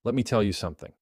Let me tell you something.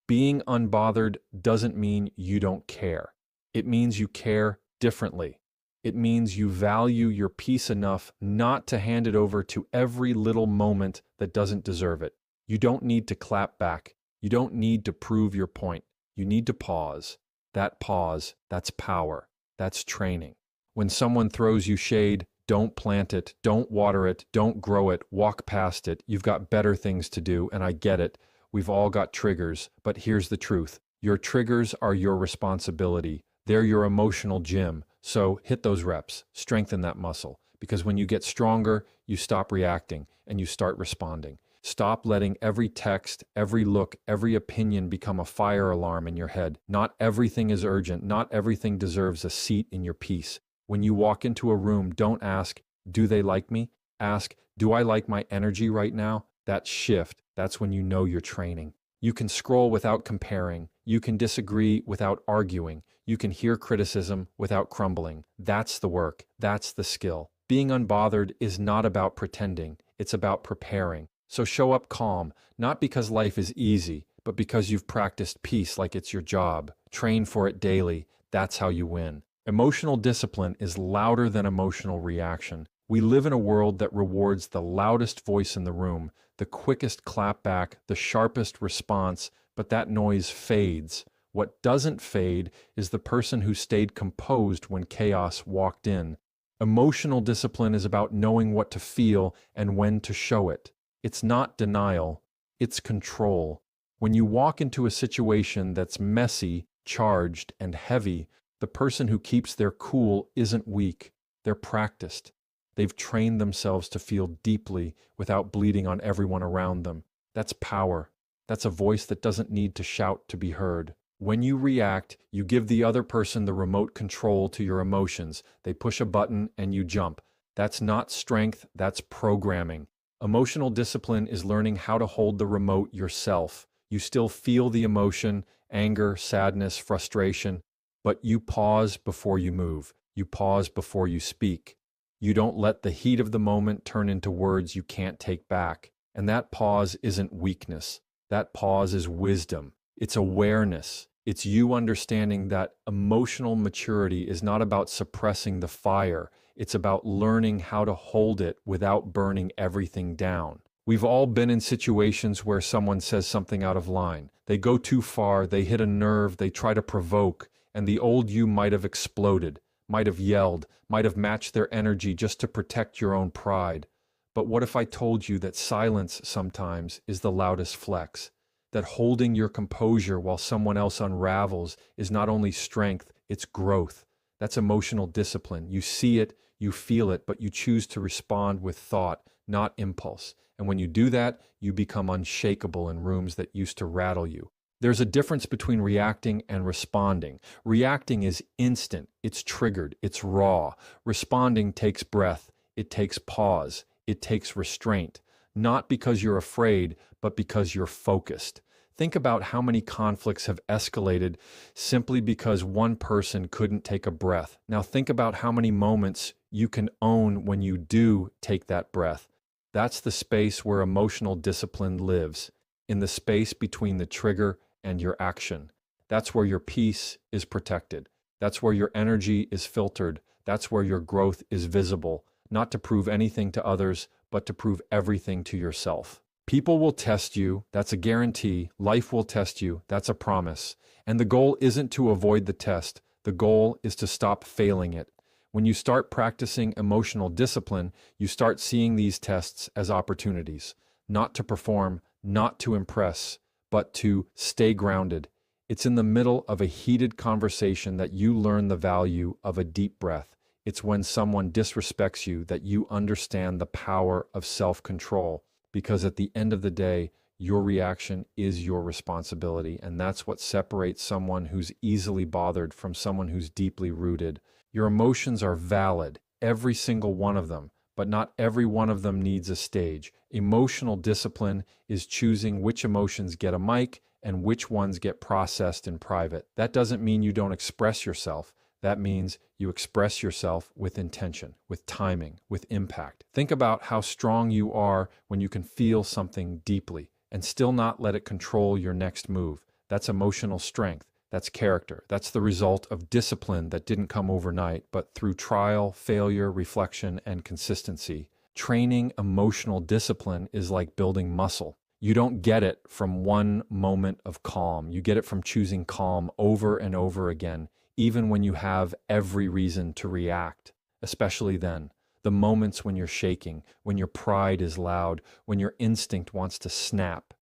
Being unbothered doesn't mean you don't care. It means you care differently. It means you value your peace enough not to hand it over to every little moment that doesn't deserve it. You don't need to clap back. You don't need to prove your point. You need to pause. That pause, that's power. That's training. When someone throws you shade, don't plant it, don't water it, don't grow it, walk past it. You've got better things to do, and I get it. We've all got triggers, but here's the truth. Your triggers are your responsibility. They're your emotional gym. So hit those reps, strengthen that muscle, because when you get stronger, you stop reacting and you start responding. Stop letting every text, every look, every opinion become a fire alarm in your head. Not everything is urgent. Not everything deserves a seat in your peace. When you walk into a room, don't ask, do they like me? Ask, do I like my energy right now? That shift, that's when you know you're training. You can scroll without comparing. You can disagree without arguing. You can hear criticism without crumbling. That's the work. That's the skill. Being unbothered is not about pretending. It's about preparing. So show up calm, not because life is easy, but because you've practiced peace like it's your job. Train for it daily. That's how you win. Emotional discipline is louder than emotional reaction. We live in a world that rewards the loudest voice in the room, the quickest clapback, the sharpest response, but that noise fades. What doesn't fade is the person who stayed composed when chaos walked in. Emotional discipline is about knowing what to feel and when to show it. It's not denial, it's control. When you walk into a situation that's messy, charged, and heavy, the person who keeps their cool isn't weak. They're practiced. They've trained themselves to feel deeply without bleeding on everyone around them. That's power. That's a voice that doesn't need to shout to be heard. When you react, you give the other person the remote control to your emotions. They push a button and you jump. That's not strength, that's programming. Emotional discipline is learning how to hold the remote yourself. You still feel the emotion, anger, sadness, frustration, but you pause before you move. You pause before you speak. You don't let the heat of the moment turn into words you can't take back. And that pause isn't weakness. That pause is wisdom. It's awareness. It's you understanding that emotional maturity is not about suppressing the fire. It's about learning how to hold it without burning everything down. We've all been in situations where someone says something out of line. They go too far, they hit a nerve, they try to provoke, and the old you might have exploded, might have yelled, might have matched their energy just to protect your own pride. But what if I told you that silence sometimes is the loudest flex? That holding your composure while someone else unravels is not only strength, it's growth. That's emotional discipline. You see it, you feel it, but you choose to respond with thought, not impulse. And when you do that, you become unshakable in rooms that used to rattle you. There's a difference between reacting and responding. Reacting is instant, it's triggered, it's raw. Responding takes breath, it takes pause, it takes restraint. Not because you're afraid, but because you're focused. Think about how many conflicts have escalated simply because one person couldn't take a breath. Now think about how many moments you can own when you do take that breath. That's the space where emotional discipline lives, in the space between the trigger and your action. That's where your peace is protected. That's where your energy is filtered. That's where your growth is visible, not to prove anything to others, but to prove everything to yourself. People will test you, that's a guarantee. Life will test you, that's a promise. And the goal isn't to avoid the test. The goal is to stop failing it. When you start practicing emotional discipline, you start seeing these tests as opportunities, not to perform, not to impress, but to stay grounded. It's in the middle of a heated conversation that you learn the value of a deep breath. It's when someone disrespects you that you understand the power of self-control. Because at the end of the day, your reaction is your responsibility, and that's what separates someone who's easily bothered from someone who's deeply rooted. Your emotions are valid, every single one of them, but not every one of them needs a stage. Emotional discipline is choosing which emotions get a mic and which ones get processed in private. That doesn't mean you don't express yourself. That means you express yourself with intention, with timing, with impact. Think about how strong you are when you can feel something deeply and still not let it control your next move. That's emotional strength. That's character. That's the result of discipline that didn't come overnight, but through trial, failure, reflection, and consistency. Training emotional discipline is like building muscle. You don't get it from one moment of calm. You get it from choosing calm over and over again, even when you have every reason to react, especially then. The moments when you're shaking, when your pride is loud, when your instinct wants to snap.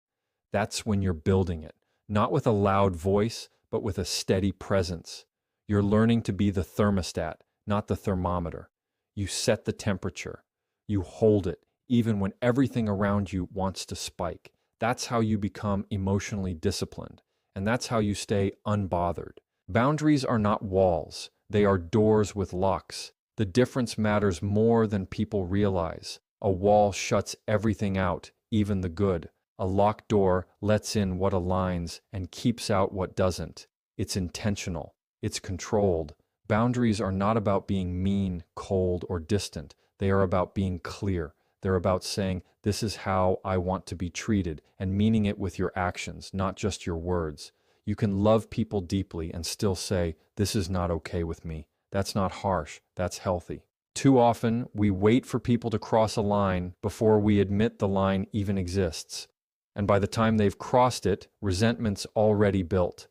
That's when you're building it. Not with a loud voice, but with a steady presence. You're learning to be the thermostat, not the thermometer. You set the temperature. You hold it, even when everything around you wants to spike. That's how you become emotionally disciplined, and that's how you stay unbothered. Boundaries are not walls. They are doors with locks. The difference matters more than people realize. A wall shuts everything out, even the good. A locked door lets in what aligns and keeps out what doesn't. It's intentional. It's controlled. Boundaries are not about being mean, cold, or distant. They are about being clear. They're about saying, this is how I want to be treated, and meaning it with your actions, not just your words. You can love people deeply and still say, this is not okay with me. That's not harsh. That's healthy. Too often, we wait for people to cross a line before we admit the line even exists. And by the time they've crossed it, resentment's already built.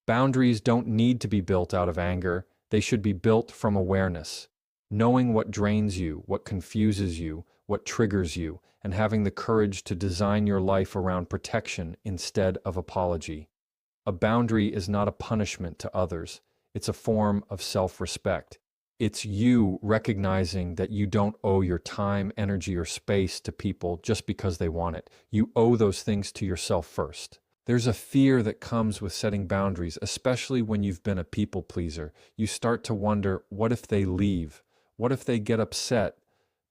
Boundaries don't need to be built out of anger. They should be built from awareness. Knowing what drains you, what confuses you, what triggers you, and having the courage to design your life around protection instead of apology. A boundary is not a punishment to others. It's a form of self-respect. It's you recognizing that you don't owe your time, energy, or space to people just because they want it. You owe those things to yourself first. There's a fear that comes with setting boundaries, especially when you've been a people pleaser. You start to wonder, what if they leave? What if they get upset?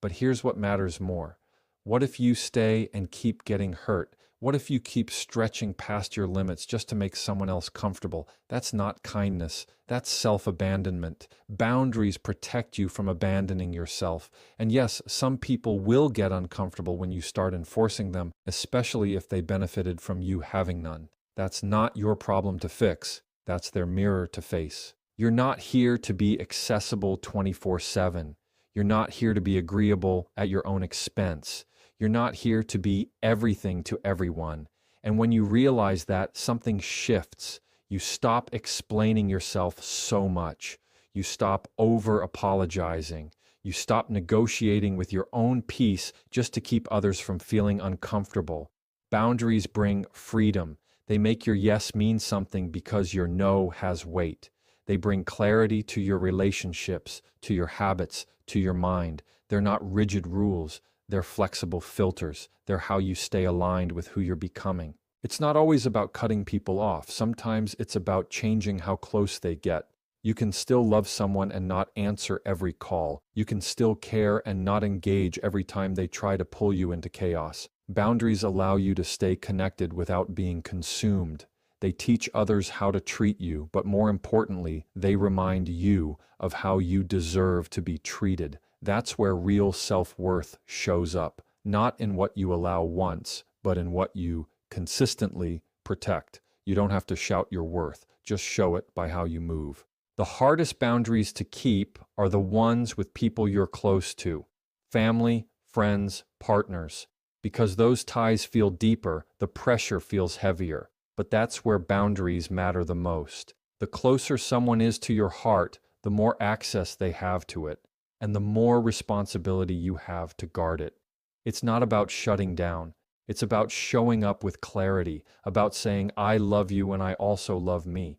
But here's what matters more. What if you stay and keep getting hurt? What if you keep stretching past your limits just to make someone else comfortable? That's not kindness. That's self-abandonment. Boundaries protect you from abandoning yourself. And yes, some people will get uncomfortable when you start enforcing them, especially if they benefited from you having none. That's not your problem to fix. That's their mirror to face. You're not here to be accessible 24/7. You're not here to be agreeable at your own expense. You're not here to be everything to everyone. And when you realize that, something shifts. You stop explaining yourself so much. You stop over-apologizing. You stop negotiating with your own peace just to keep others from feeling uncomfortable. Boundaries bring freedom. They make your yes mean something because your no has weight. They bring clarity to your relationships, to your habits, to your mind. They're not rigid rules. They're flexible filters. They're how you stay aligned with who you're becoming. It's not always about cutting people off. Sometimes it's about changing how close they get. You can still love someone and not answer every call. You can still care and not engage every time they try to pull you into chaos. Boundaries allow you to stay connected without being consumed. They teach others how to treat you, but more importantly, they remind you of how you deserve to be treated. That's where real self-worth shows up, not in what you allow once, but in what you consistently protect. You don't have to shout your worth, just show it by how you move. The hardest boundaries to keep are the ones with people you're close to, family, friends, partners. Because those ties feel deeper, the pressure feels heavier. But that's where boundaries matter the most. The closer someone is to your heart, the more access they have to it, and the more responsibility you have to guard it. It's not about shutting down. It's about showing up with clarity, about saying, I love you and I also love me.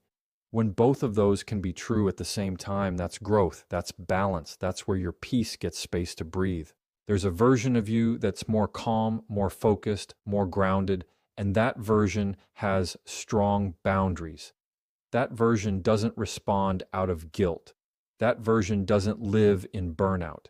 When both of those can be true at the same time, that's growth, that's balance, that's where your peace gets space to breathe. There's a version of you that's more calm, more focused, more grounded, and that version has strong boundaries. That version doesn't respond out of guilt. That version doesn't live in burnout.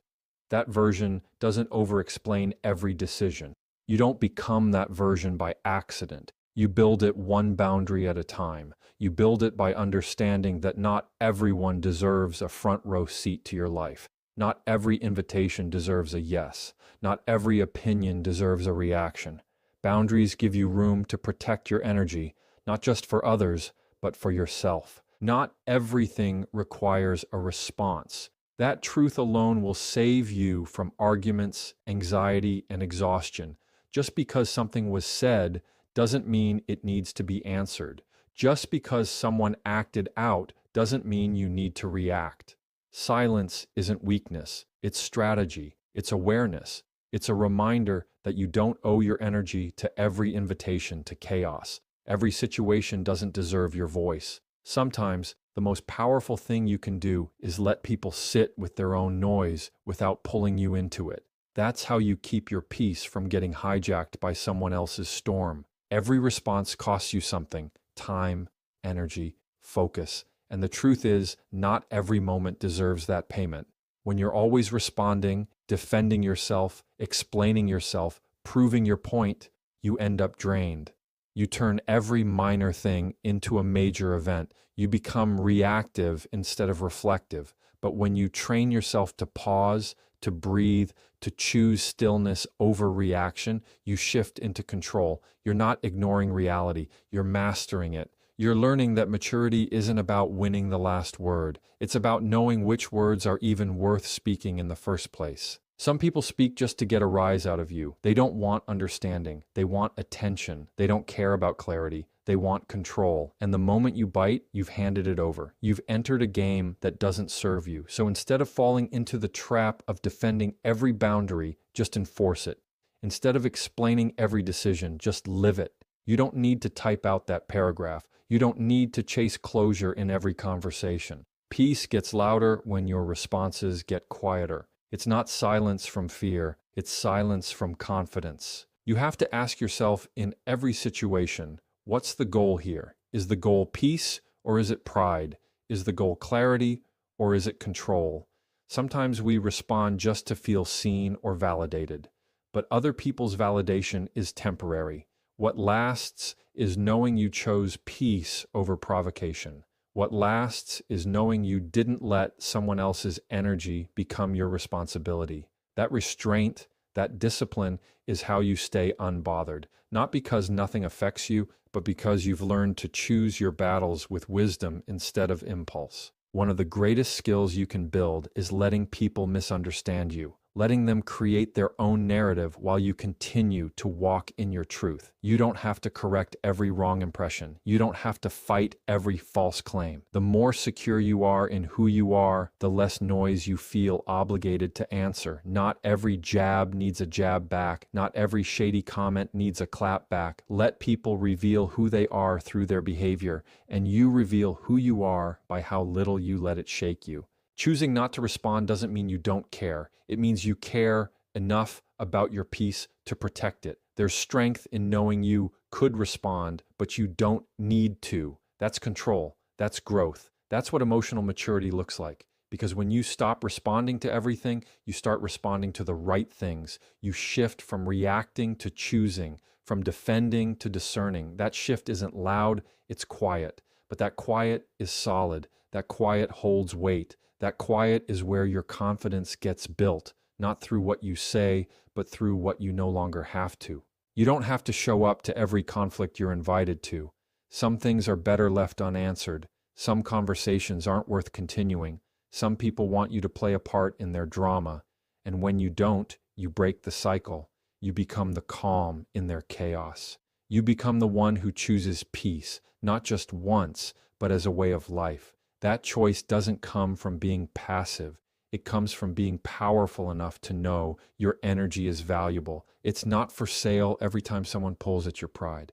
That version doesn't over-explain every decision. You don't become that version by accident. You build it one boundary at a time. You build it by understanding that not everyone deserves a front row seat to your life. Not every invitation deserves a yes. Not every opinion deserves a reaction. Boundaries give you room to protect your energy, not just for others, but for yourself. Not everything requires a response. That truth alone will save you from arguments, anxiety, and exhaustion. Just because something was said doesn't mean it needs to be answered. Just because someone acted out doesn't mean you need to react. Silence isn't weakness, it's strategy, it's awareness. It's a reminder that you don't owe your energy to every invitation to chaos. Every situation doesn't deserve your voice. Sometimes, the most powerful thing you can do is let people sit with their own noise without pulling you into it. That's how you keep your peace from getting hijacked by someone else's storm. Every response costs you something: time, energy, focus. And the truth is, not every moment deserves that payment. When you're always responding, defending yourself, explaining yourself, proving your point, you end up drained. You turn every minor thing into a major event. You become reactive instead of reflective. But when you train yourself to pause, to breathe, to choose stillness over reaction, you shift into control. You're not ignoring reality, you're mastering it. You're learning that maturity isn't about winning the last word. It's about knowing which words are even worth speaking in the first place. Some people speak just to get a rise out of you. They don't want understanding. They want attention. They don't care about clarity. They want control. And the moment you bite, you've handed it over. You've entered a game that doesn't serve you. So instead of falling into the trap of defending every boundary, just enforce it. Instead of explaining every decision, just live it. You don't need to type out that paragraph. You don't need to chase closure in every conversation. Peace gets louder when your responses get quieter. It's not silence from fear, it's silence from confidence. You have to ask yourself in every situation, what's the goal here? Is the goal peace or is it pride? Is the goal clarity or is it control? Sometimes we respond just to feel seen or validated, but other people's validation is temporary. What lasts is knowing you chose peace over provocation. What lasts is knowing you didn't let someone else's energy become your responsibility. That restraint, that discipline is how you stay unbothered, not because nothing affects you, but because you've learned to choose your battles with wisdom instead of impulse. One of the greatest skills you can build is letting people misunderstand you, letting them create their own narrative while you continue to walk in your truth. You don't have to correct every wrong impression. You don't have to fight every false claim. The more secure you are in who you are, the less noise you feel obligated to answer. Not every jab needs a jab back. Not every shady comment needs a clap back. Let people reveal who they are through their behavior, and you reveal who you are by how little you let it shake you. Choosing not to respond doesn't mean you don't care. It means you care enough about your peace to protect it. There's strength in knowing you could respond, but you don't need to. That's control. That's growth. That's what emotional maturity looks like. Because when you stop responding to everything, you start responding to the right things. You shift from reacting to choosing, from defending to discerning. That shift isn't loud, it's quiet. But that quiet is solid. That quiet holds weight. That quiet is where your confidence gets built, not through what you say, but through what you no longer have to. You don't have to show up to every conflict you're invited to. Some things are better left unanswered. Some conversations aren't worth continuing. Some people want you to play a part in their drama. And when you don't, you break the cycle. You become the calm in their chaos. You become the one who chooses peace, not just once, but as a way of life. That choice doesn't come from being passive. It comes from being powerful enough to know your energy is valuable. It's not for sale every time someone pulls at your pride,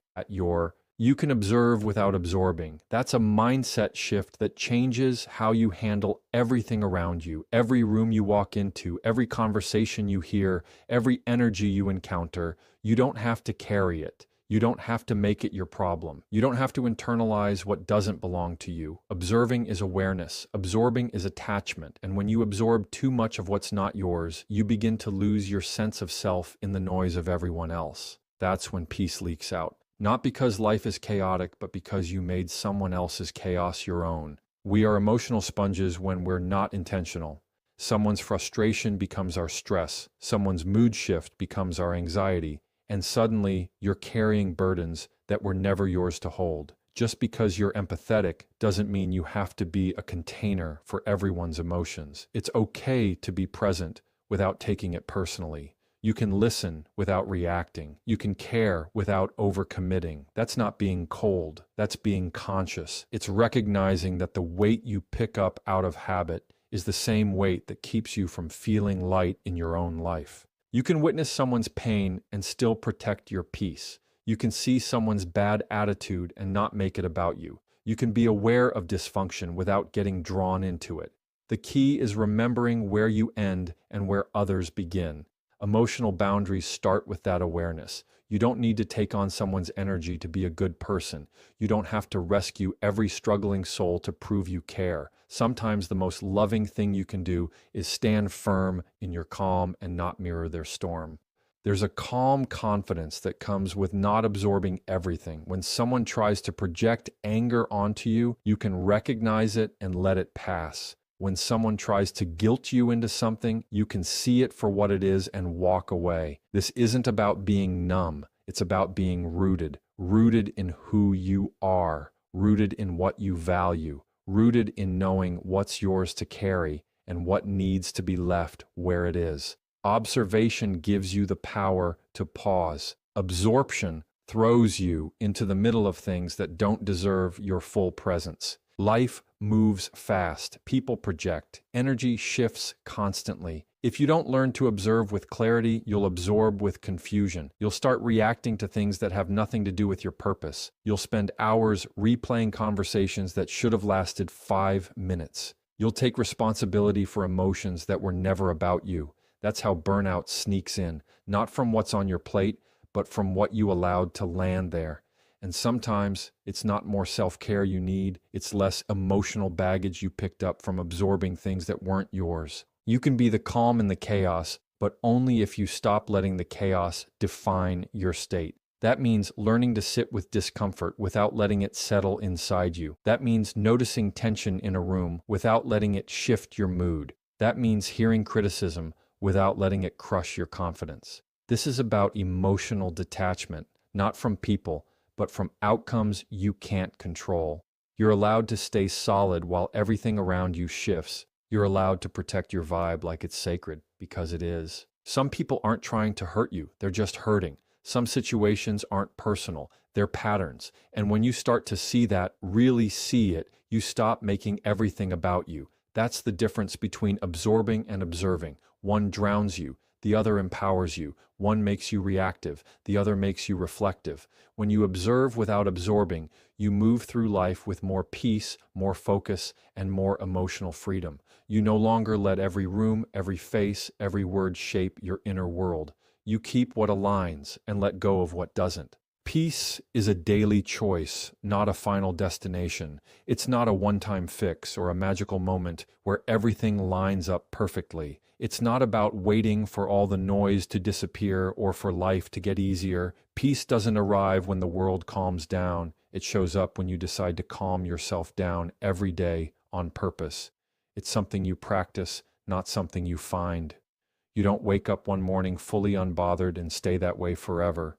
You can observe without absorbing. That's a mindset shift that changes how you handle everything around you, every room you walk into, every conversation you hear, every energy you encounter. You don't have to carry it. You don't have to make it your problem. You don't have to internalize what doesn't belong to you. Observing is awareness. Absorbing is attachment. And when you absorb too much of what's not yours, you begin to lose your sense of self in the noise of everyone else. That's when peace leaks out. Not because life is chaotic, but because you made someone else's chaos your own. We are emotional sponges when we're not intentional. Someone's frustration becomes our stress. Someone's mood shift becomes our anxiety. and suddenly you're carrying burdens that were never yours to hold. Just because you're empathetic doesn't mean you have to be a container for everyone's emotions. It's okay to be present without taking it personally. You can listen without reacting. You can care without overcommitting. That's not being cold. That's being conscious. It's recognizing that the weight you pick up out of habit is the same weight that keeps you from feeling light in your own life. You can witness someone's pain and still protect your peace. You can see someone's bad attitude and not make it about you. You can be aware of dysfunction without getting drawn into it. The key is remembering where you end and where others begin. Emotional boundaries start with that awareness. You don't need to take on someone's energy to be a good person. You don't have to rescue every struggling soul to prove you care. Sometimes the most loving thing you can do is stand firm in your calm and not mirror their storm. There's a calm confidence that comes with not absorbing everything. When someone tries to project anger onto you, you can recognize it and let it pass. When someone tries to guilt you into something, you can see it for what it is and walk away. This isn't about being numb. It's about being rooted. Rooted in who you are. Rooted in what you value. Rooted in knowing what's yours to carry and what needs to be left where it is. Observation gives you the power to pause. Absorption throws you into the middle of things that don't deserve your full presence. Life moves fast. People project. Energy shifts constantly. If you don't learn to observe with clarity, you'll absorb with confusion. You'll start reacting to things that have nothing to do with your purpose. You'll spend hours replaying conversations that should have lasted 5 minutes. You'll take responsibility for emotions that were never about you. That's how burnout sneaks in, not from what's on your plate, but from what you allowed to land there. And sometimes it's not more self-care you need, it's less emotional baggage you picked up from absorbing things that weren't yours. You can be the calm in the chaos, but only if you stop letting the chaos define your state. That means learning to sit with discomfort without letting it settle inside you. That means noticing tension in a room without letting it shift your mood. That means hearing criticism without letting it crush your confidence. This is about emotional detachment, not from people, but from outcomes you can't control. You're allowed to stay solid while everything around you shifts. You're allowed to protect your vibe like it's sacred, because it is. Some people aren't trying to hurt you, they're just hurting. Some situations aren't personal, they're patterns. And when you start to see that, really see it, you stop making everything about you. That's the difference between absorbing and observing. One drowns you, the other empowers you. One makes you reactive, the other makes you reflective. When you observe without absorbing, you move through life with more peace, more focus, and more emotional freedom. You no longer let every room, every face, every word shape your inner world. You keep what aligns and let go of what doesn't. Peace is a daily choice, not a final destination. It's not a one-time fix or a magical moment where everything lines up perfectly. It's not about waiting for all the noise to disappear or for life to get easier. Peace doesn't arrive when the world calms down. It shows up when you decide to calm yourself down every day on purpose. It's something you practice, not something you find. You don't wake up one morning fully unbothered and stay that way forever.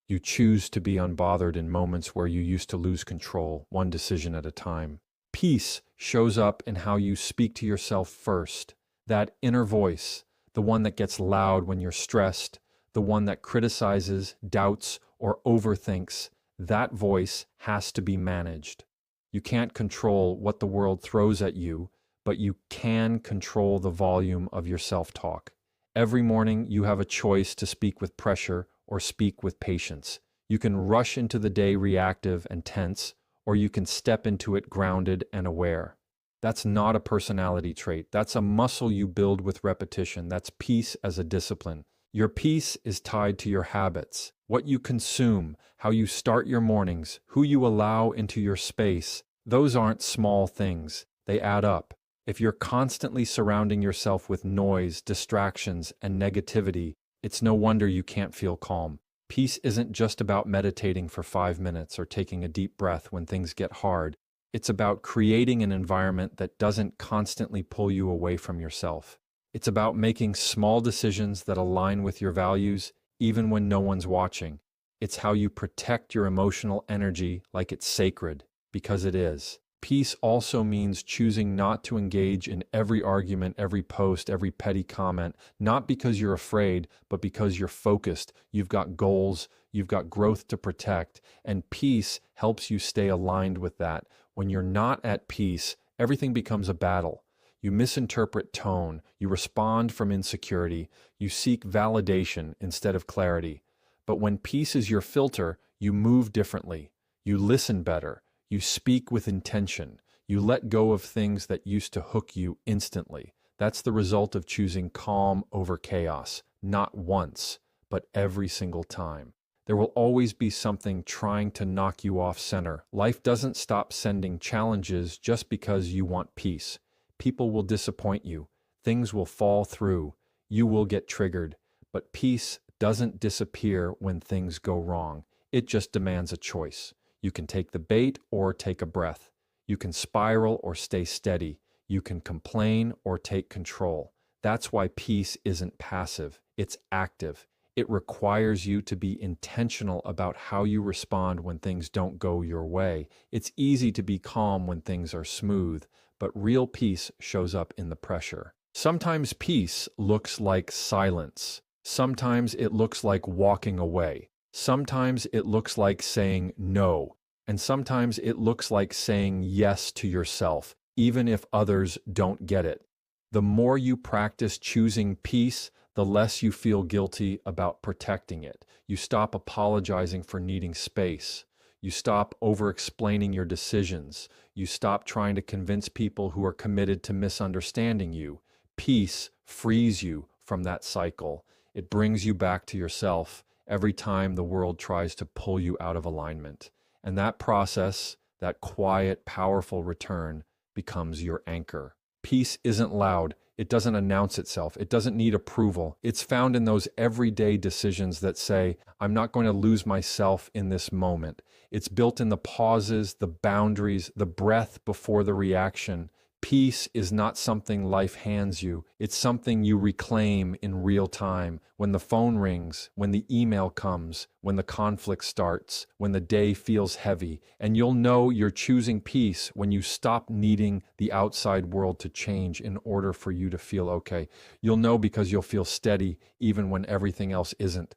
You choose to be unbothered in moments where you used to lose control, one decision at a time. Peace shows up in how you speak to yourself first. That inner voice, the one that gets loud when you're stressed, the one that criticizes, doubts, or overthinks, that voice has to be managed. You can't control what the world throws at you, but you can control the volume of your self-talk. Every morning you have a choice to speak with pressure or speak with patience. You can rush into the day reactive and tense, or you can step into it grounded and aware. That's not a personality trait. That's a muscle you build with repetition. That's peace as a discipline. Your peace is tied to your habits, what you consume, how you start your mornings, who you allow into your space. Those aren't small things. They add up. If you're constantly surrounding yourself with noise, distractions, and negativity, it's no wonder you can't feel calm. Peace isn't just about meditating for 5 minutes or taking a deep breath when things get hard. It's about creating an environment that doesn't constantly pull you away from yourself. It's about making small decisions that align with your values, even when no one's watching. It's how you protect your emotional energy like it's sacred, because it is. Peace also means choosing not to engage in every argument, every post, every petty comment, not because you're afraid, but because you're focused. You've got goals, you've got growth to protect, and peace helps you stay aligned with that. When you're not at peace, everything becomes a battle. You misinterpret tone, you respond from insecurity, you seek validation instead of clarity. But when peace is your filter, you move differently, you listen better, you speak with intention. You let go of things that used to hook you instantly. That's the result of choosing calm over chaos, not once, but every single time. There will always be something trying to knock you off center. Life doesn't stop sending challenges just because you want peace. People will disappoint you. Things will fall through. You will get triggered. But peace doesn't disappear when things go wrong. It just demands a choice. You can take the bait or take a breath. You can spiral or stay steady. You can complain or take control. That's why peace isn't passive, it's active. It requires you to be intentional about how you respond when things don't go your way. It's easy to be calm when things are smooth, but real peace shows up in the pressure. Sometimes peace looks like silence. Sometimes it looks like walking away. Sometimes it looks like saying no, and sometimes it looks like saying yes to yourself, even if others don't get it. The more you practice choosing peace, the less you feel guilty about protecting it. You stop apologizing for needing space. You stop over-explaining your decisions. You stop trying to convince people who are committed to misunderstanding you. Peace frees you from that cycle. It brings you back to yourself every time the world tries to pull you out of alignment. And that process, that quiet, powerful return, becomes your anchor. Peace isn't loud. It doesn't announce itself. It doesn't need approval. It's found in those everyday decisions that say, I'm not going to lose myself in this moment. It's built in the pauses, the boundaries, the breath before the reaction. Peace is not something life hands you. It's something you reclaim in real time. When the phone rings, when the email comes, when the conflict starts, when the day feels heavy. And you'll know you're choosing peace when you stop needing the outside world to change in order for you to feel okay. You'll know because you'll feel steady even when everything else isn't.